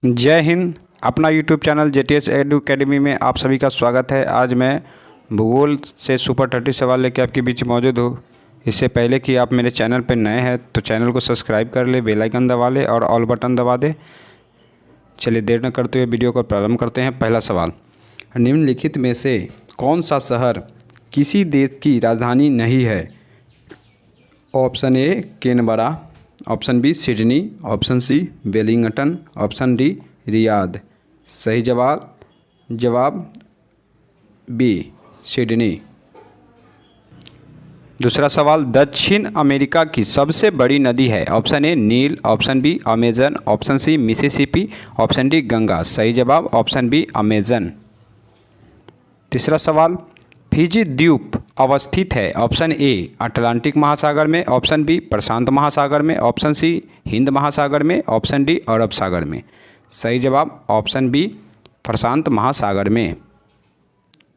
जय हिंद। अपना YouTube channel JTS edu academy में आप सभी का स्वागत है। आज मैं भूगोल से सुपर 30 सवाल लेकर आपके बीच मौजूद हूँ। इससे पहले कि आप मेरे चैनल पर नए हैं तो चैनल को सब्सक्राइब कर ले, बेल आइकन दबा ले और ऑल बटन दबा दे। चलिए देर न करते हुए वीडियो को प्रारंभ करते हैं। पहला सवाल, निम्नलिखित में से कौन सा शहर किसी देश की राजधानी नहीं है? Option A Canberra, option B Sydney, option C Wellington, option D Riyadh. सही जवाब बी सिडनी। दूसरा सवाल, दक्षिण अमेरिका की सबसे बड़ी नदी है? ऑप्शन ए नील, option B Amazon, option C Mississippi, option D Ganga. सही जवाब ऑप्शन बी अमेजन। तीसरा सवाल, फिजी द्वीप अवस्थित है? ऑप्शन ए अटलांटिक महासागर में, ऑप्शन बी प्रशांत महासागर में, ऑप्शन सी हिंद महासागर में, ऑप्शन डी अरब सागर में। सही जवाब ऑप्शन बी प्रशांत महासागर में।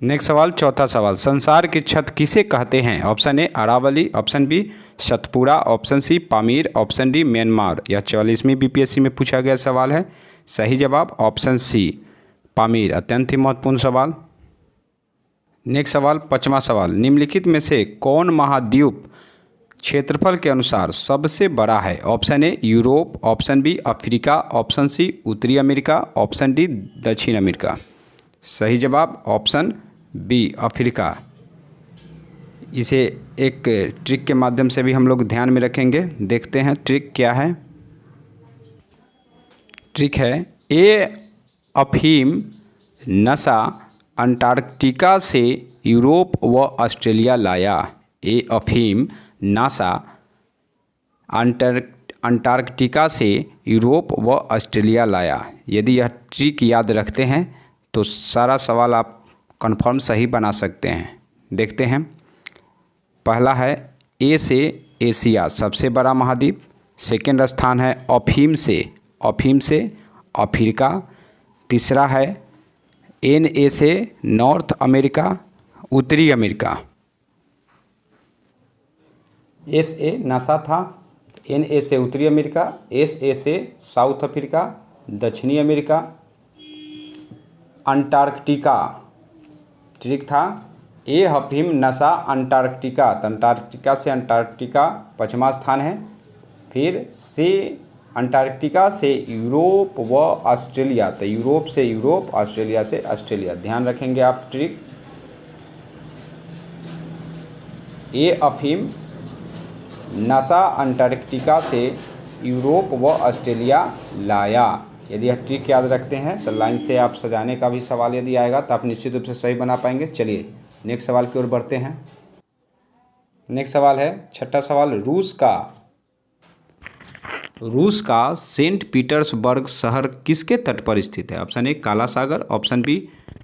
नेक्स्ट सवाल, चौथा सवाल, संसार की छत किसे कहते हैं? Option A Aravalli, option B Satpura, option C Pamir, option D Myanmar. यह 44वीं BPSC में पूछा गया सवाल है। सही जवाब ऑप्शन सी पामीर। अत्यंत ही महत्वपूर्ण सवाल। नेक्स्ट सवाल, पांचवा सवाल, निम्नलिखित में से कौन महाद्वीप क्षेत्रफल के अनुसार सबसे बड़ा है? Option A Europe, option B Africa, option C उत्तरी अमेरिका, ऑप्शन डी दक्षिण अमेरिका। सही जवाब ऑप्शन बी अफ्रीका। इसे एक ट्रिक के माध्यम से भी हम लोग ध्यान में रखेंगे। देखते हैं ट्रिक क्या है। ट्रिक है, ए अफीम नशा अंटार्कटिका से यूरोप व ऑस्ट्रेलिया लाया। ए अफीम नासा अंटार्कटिका से यूरोप व ऑस्ट्रेलिया लाया। यदि यह ट्रिक याद रखते हैं तो सारा सवाल आप कंफर्म सही बना सकते हैं। देखते हैं। पहला है ए से एशिया सबसे बड़ा महाद्वीप। सेकेंड स्थान है अफीम से अफ्रीका। तीसरा है NA से नॉर्थ अमेरिका, उत्तरी अमेरिका। SA नासा था, NA से उत्तरी अमेरिका, SA से साउथ अफ्रीका, दक्षिणी अमेरिका। अंटार्कटिका ट्रिक था, ए अफीम नशा अंटार्कटिका, तो अंटार्कटिका से अंटार्कटिका पांचवा स्थान है। फिर से अंटार्कटिका से यूरोप व ऑस्ट्रेलिया, तो यूरोप से यूरोप, ऑस्ट्रेलिया से ऑस्ट्रेलिया। ध्यान रखेंगे आप ट्रिक। ए अफीम नासा अंटार्कटिका से यूरोप व ऑस्ट्रेलिया लाया। यदि यह ट्रिक याद रखते हैं तो लाइन से आप सजाने का भी सवाल यदि आएगा तो आप निश्चित रूप से सही बना पाएंगे। चलिए नेक्स्ट सवाल की ओर बढ़ते हैं। नेक्स्ट सवाल है छठा सवाल, रूस का सेंट पीटर्सबर्ग शहर किसके तट पर स्थित है? ऑप्शन ए काला सागर, ऑप्शन बी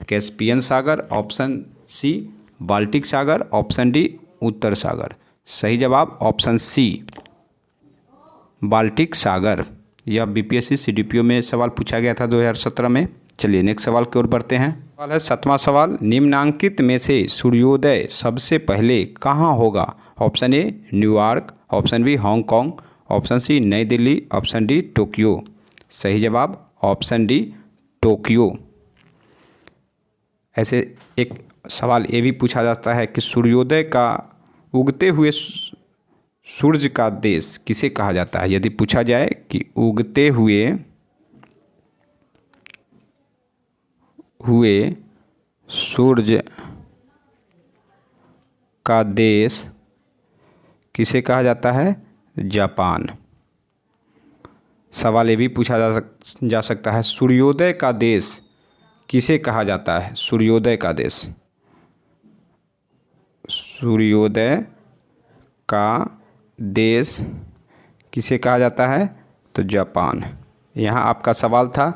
कैस्पियन सागर, ऑप्शन सी बाल्टिक सागर, ऑप्शन डी उत्तर सागर। सही जवाब ऑप्शन सी बाल्टिक सागर। यह BPSC CDPO में सवाल पूछा गया था 2017 में। चलिए नेक्स्ट सवाल की ओर बढ़ते हैं। सवाल है सातवां सवाल, निम्नांकित में से सूर्योदय सबसे पहले कहाँ होगा? Option A New York, option B Hong Kong, option C Nai Delhi, option D Tokyo. सही जवाब ऑप्शन डी टोक्यो। ऐसे एक सवाल ये भी पूछा जाता है कि सूर्योदय का उगते हुए सूर्य का देश किसे कहा जाता है? यदि पूछा जाए कि उगते हुए सूर्य का देश किसे कहा जाता है? जापान। सवाल ये भी पूछा जा सकता है, सूर्योदय का देश किसे कहा जाता है? सूर्योदय का देश, सूर्योदय का देश किसे कहा जाता है? तो जापान। यहाँ आपका सवाल था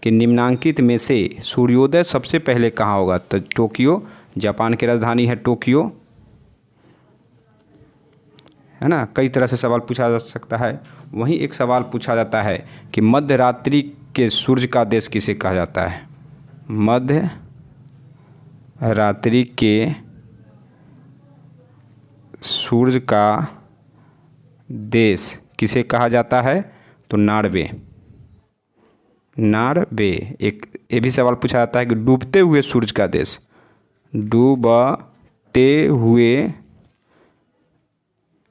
कि निम्नांकित में से सूर्योदय सबसे पहले कहाँ होगा? तो टोक्यो, जापान की राजधानी है टोक्यो, है ना। कई तरह से सवाल पूछा जा सकता है। वहीं एक सवाल पूछा जाता है कि मध्य रात्रि के सूर्य का देश किसे कहा जाता है? मध्य रात्रि के सूर्य का देश किसे कहा जाता है? तो नॉर्वे। नॉर्वे। एक ये भी सवाल पूछा जाता है कि डूबते हुए सूरज का देश, डूबते हुए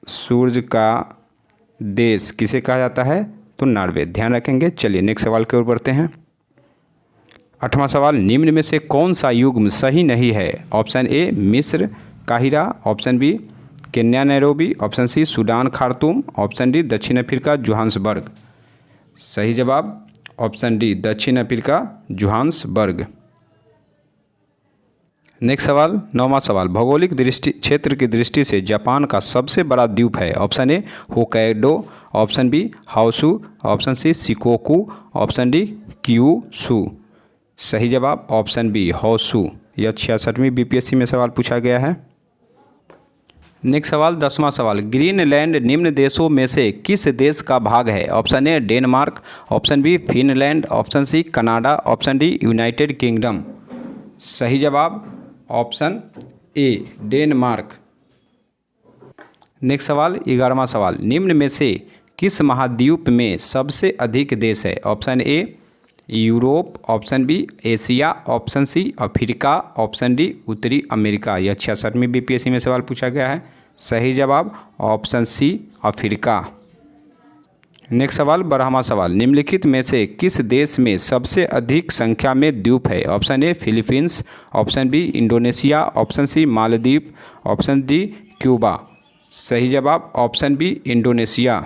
सूरज का देश किसे कहा जाता है? तो नॉर्वे, ध्यान रखेंगे। चलिए नेक्स्ट सवाल की ओर बढ़ते हैं। 8वां सवाल, निम्न में से कौन सा युग्म सही नहीं है? ऑप्शन ए मिस्र काहिरा, option B Kenya Nairobi, option C Sudan Khartoum, option D दक्षिण अफ्रीका जोहान्सबर्ग। सही जवाब ऑप्शन डी दक्षिण अफ्रीका जोहान्सबर्ग। नेक्स्ट सवाल 9वां सवाल, भौगोलिक दृष्टि क्षेत्र की दृष्टि से जापान का सबसे बड़ा द्वीप है? Option A Hokkaido, option B Honshu, option C Shikoku, option D Kyushu. सही जवाब ऑप्शन बी हाओसू। यह 66वीं बीपीएससी में सवाल पूछा गया है। नेक्स्ट सवाल 10वां सवाल, ग्रीनलैंड निम्न देशों में से किस देश का भाग है? Option A Denmark, option B Finland, option C Canada, option D United Kingdom. सही जवाब ऑप्शन ए डेनमार्क। नेक्स्ट सवाल 11वां सवाल, निम्न में से किस महाद्वीप में सबसे अधिक देश है? Option A Europe, option B Asia, option C Africa, option D उत्तरी अमेरिका। यह 66वीं बीपीएससी में सवाल पूछा गया है। सही जवाब ऑप्शन सी अफ्रीका। नेक्स्ट सवाल 12वां सवाल, निम्नलिखित में से किस देश में सबसे अधिक संख्या में द्वीप है? Option A Philippines, option B Indonesia, option C Maldives, option D Cuba. सही जवाब ऑप्शन बी इंडोनेशिया।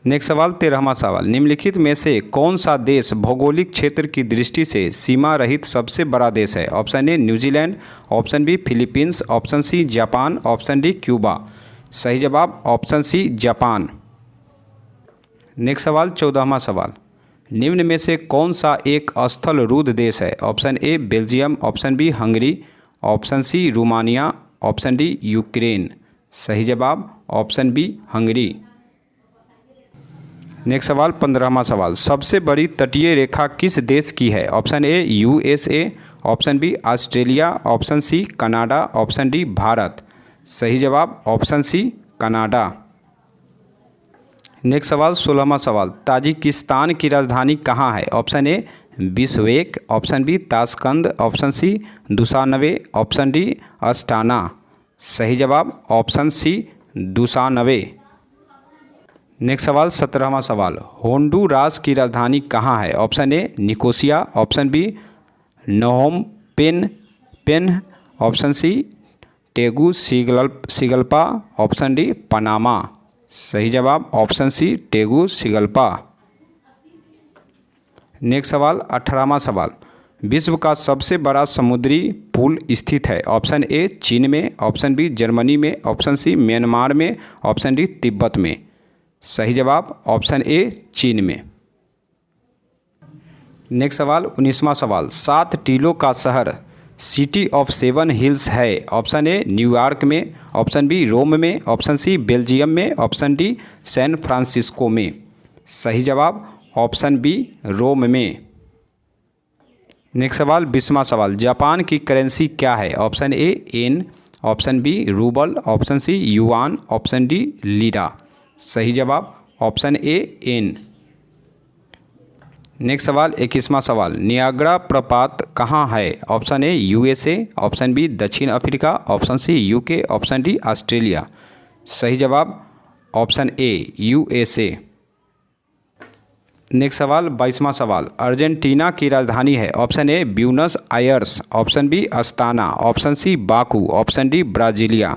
नेक्स्ट सवाल 13वां सवाल, निम्नलिखित में से कौन सा देश भौगोलिक क्षेत्र की दृष्टि से सीमा रहित सबसे बड़ा देश है? Option A New Zealand, option B Philippines, option C Japan, option D Cuba. सही जवाब ऑप्शन सी जापान। नेक्स्ट सवाल 14वां सवाल, निम्न में से कौन सा एक स्थल रुद्ध देश है? Option A Belgium, option B Hungary, option C Romania, option D Ukraine. सही जवाब ऑप्शन बी हंगरी। नेक्स्ट सवाल 15वां सवाल, सबसे बड़ी तटीय रेखा किस देश की है? Option A USA, option B Australia, option C Canada, option D Bharat. सही जवाब ऑप्शन सी कनाडा। नेक्स्ट सवाल 16वां सवाल, ताजिकिस्तान की राजधानी कहाँ है? Option A Bishkek, option B Tashkent, option C Dushanbe, option D Astana. सही जवाब ऑप्शन सी दुशानबे। नेक्स्ट सवाल 17वां सवाल, होंडुरास की राजधानी कहाँ है? Option A Nicosia, option B Phnom Penh, option C Tegucigalpa, option D Panama. सही जवाब ऑप्शन सी टेगुसिगल्पा। नेक्स्ट सवाल 18वां सवाल, विश्व का सबसे बड़ा समुद्री पुल स्थित है? ऑप्शन ए चीन में, ऑप्शन बी जर्मनी में, ऑप्शन सी म्यांमार में, ऑप्शन डी तिब्बत में। सही जवाब ऑप्शन ए चीन में। नेक्स्ट सवाल 19वां सवाल, 7 टीलों का शहर सिटी ऑफ 7 हिल्स है? ऑप्शन ए न्यूयॉर्क में, ऑप्शन बी रोम में, ऑप्शन सी बेल्जियम में, ऑप्शन डी सैन फ्रांसिस्को में। सही जवाब ऑप्शन बी रोम में। नेक्स्ट सवाल 20वां सवाल, जापान की करेंसी क्या है? Option A yen, option B rouble, option C yuan, option D lira. सही जवाब ऑप्शन ए येन। नेक्स्ट सवाल 21वां सवाल, नियाग्रा प्रपात कहाँ है? Option A USA, option B दक्षिण Africa, option C UK, option D Australia. सही जवाब ऑप्शन ए यूएसए। नेक्स्ट सवाल 22वां सवाल, अर्जेंटीना की राजधानी है? Option A Buenos Aires, option B Astana, option C Baku, option D Brasilia.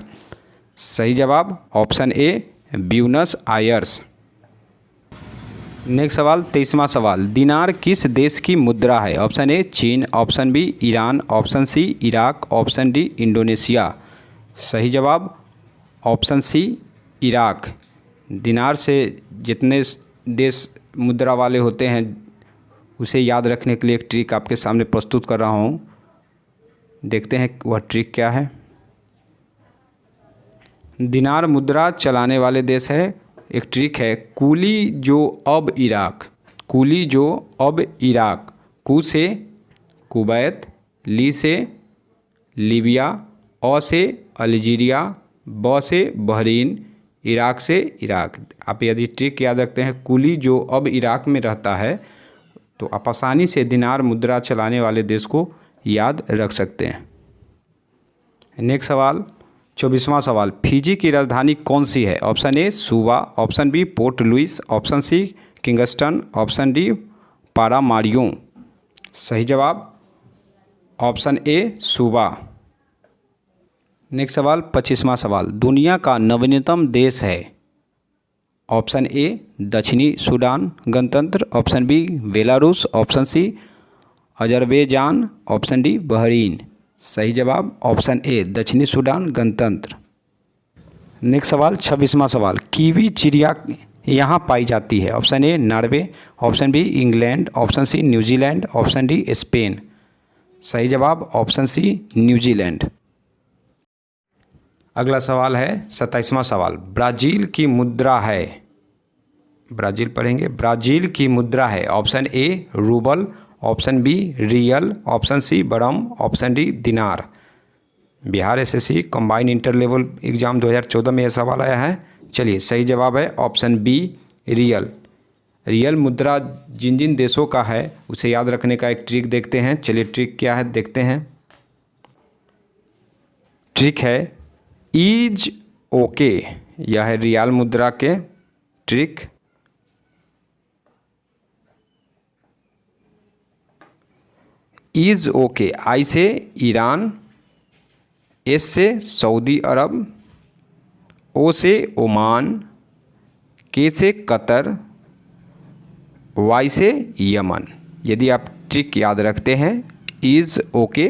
सही जवाब option A Buenos Aires. Next सवाल 23वां सवाल, दिनार किस देश की मुद्रा है? ऑप्शन ए चीन, option B Iran, option C Iraq, option D Indonesia. सही जवाब ऑप्शन सी इराक। दिनार से जितने देश मुद्रा वाले होते हैं उसे याद रखने के लिए एक ट्रिक आपके सामने प्रस्तुत कर रहा हूँ। देखते हैं वह ट्रिक क्या है। दिनार मुद्रा चलाने वाले देश है, एक ट्रिक है, कुली जो अब इराक, कुली जो अब इराक, कु से कुवैत, ली से लीबिया, औ से अल्जीरिया, ब से बहरीन, इराक से इराक। आप यदि ट्रिक याद रखते हैं, कुली जो अब इराक में रहता है तो आप आसानी से दिनार मुद्रा चलाने वाले देश को याद रख सकते हैं। नेक्स्ट सवाल 24वां सवाल, फिजी की राजधानी कौन सी है? Option A Suva, option B Port Louis, option C Kingston, option D Paramaribo. सही जवाब ऑप्शन ए सुवा। नेक्स्ट सवाल 25वां सवाल, दुनिया का नवीनतम देश है? ऑप्शन ए दक्षिणी सूडान गणतंत्र, option B Belarus, option C Azerbaijan, option D Bahrain. सही जवाब ऑप्शन ए दक्षिणी सूडान गणतंत्र। नेक्स्ट सवाल 26वां सवाल, कीवी चिड़िया यहाँ पाई जाती है? Option A Norway, option B England, option C New Zealand, option D Spain. सही जवाब ऑप्शन सी न्यूजीलैंड। अगला सवाल है 27वां सवाल, ब्राज़ील की मुद्रा है? ब्राज़ील पढ़ेंगे। ब्राज़ील की मुद्रा है? Option A rouble, option B real, option C बरम, option D dinar. Bihar SSC combined inter level exam 2014 में यह सवाल आया है। चलिए सही जवाब है ऑप्शन बी रियल। रियल मुद्रा जिन जिन देशों का है उसे याद रखने का एक ट्रिक देखते हैं। चलिए ट्रिक क्या है देखते हैं। ट्रिक है इज ओके, यह है रियल मुद्रा के ट्रिक। इज ओके, आई से ईरान, एस से सऊदी अरब, ओ से ओमान, के से कतर, वाई से यमन। यदि आप ट्रिक याद रखते हैं इज़ ओके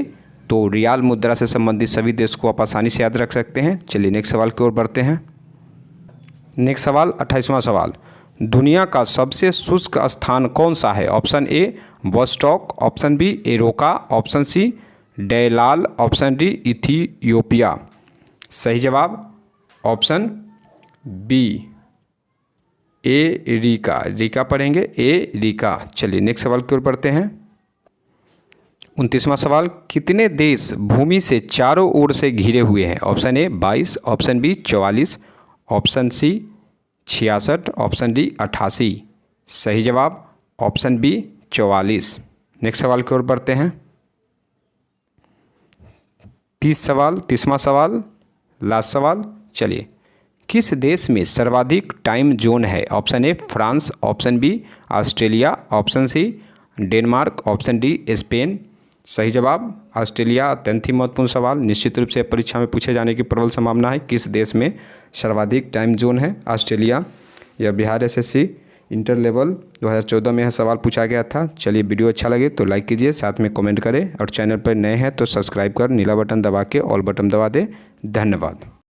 तो रियाल मुद्रा से संबंधित सभी देश को आप आसानी से याद रख सकते हैं। चलिए नेक्स्ट सवाल की ओर बढ़ते हैं। नेक्स्ट सवाल 28वां सवाल, दुनिया का सबसे शुष्क स्थान कौन सा है? Option A Vostok, option B एरोका, ऑप्शन सी डेलाल, ऑप्शन डी इथियोपिया। सही जवाब ऑप्शन बी ए रीका। रीका पढ़ेंगे ए रीका। चलिए नेक्स्ट सवाल की ओर बढ़ते हैं। 29वां सवाल, कितने देश भूमि से चारों ओर से घिरे हुए हैं? Option A 22, option B 44, option C 66, option D 88। सही जवाब ऑप्शन बी 44। नेक्स्ट सवाल की ओर बढ़ते हैं। 30वां सवाल लास्ट सवाल। चलिए किस देश में सर्वाधिक टाइम जोन है? Option A France, option B Australia, option C Denmark, option D Spain. सही जवाब ऑस्ट्रेलिया। अत्यंत ही महत्वपूर्ण सवाल, निश्चित रूप से परीक्षा में पूछे जाने की प्रबल संभावना है। किस देश में सर्वाधिक टाइम जोन है? ऑस्ट्रेलिया। यह बिहार एसएससी इंटर लेवल 2014 में यह सवाल पूछा गया था। चलिए वीडियो अच्छा लगे तो लाइक कीजिए, साथ में कमेंट करें और चैनल पर नए हैं तो सब्सक्राइब कर नीला बटन दबा के ऑल बटन दबा दें। धन्यवाद।